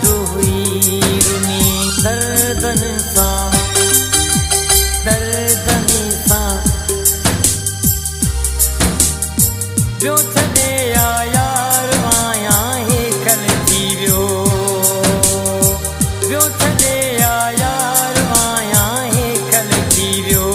ॾाढो हुई रुनी दर्दनि सां ॿियो छॾे यार आया हेकल थी वियो ॿियो छॾे यार आया हेकल थी वियो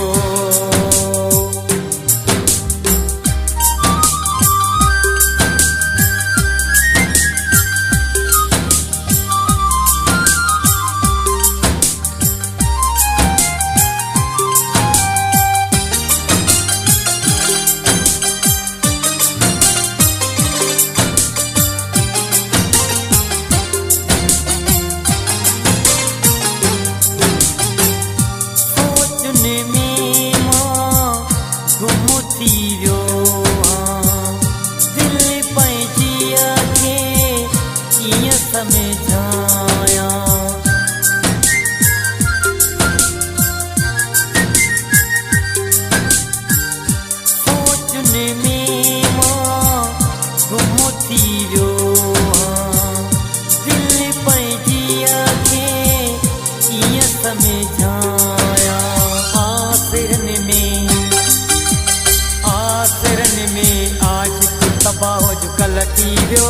थी वियो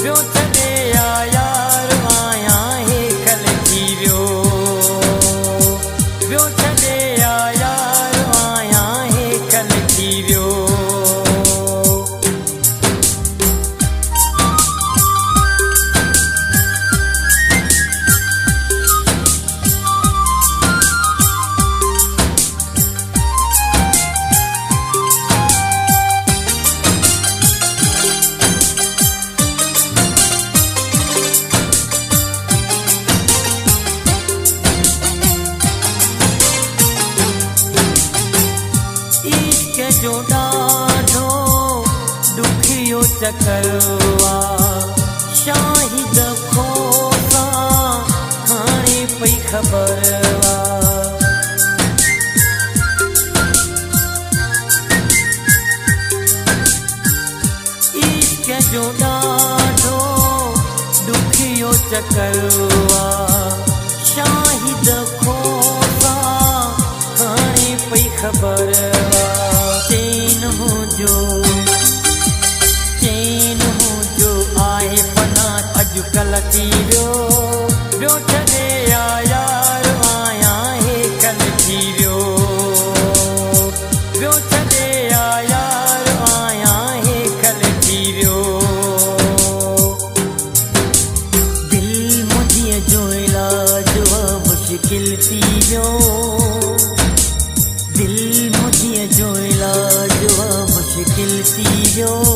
ॿियो छॾे यार आया हेकल थी वियो ॿियो छॾे यार आया हेकल थी वियो जो ॾाढो ॾुखियो चकरवा शाहिद खोसां हाणे पई ख़बरवा इश्क जो ॾाढो ॾुखियो चकरवा शाहिद खोसां हाणे पई ख़बरवा चैन मुंहिंजो आहे पना अॼुकल्ह थी वियो ॿियो छॾे यार आया हेकल थी वियो ॿियो छॾे यार आया हेकल थी वियो दिलि मुंहिंजीअ जो इलाज मुश्किल थी वियो दिल मुझे जो इलाज मुश्किल थी वियो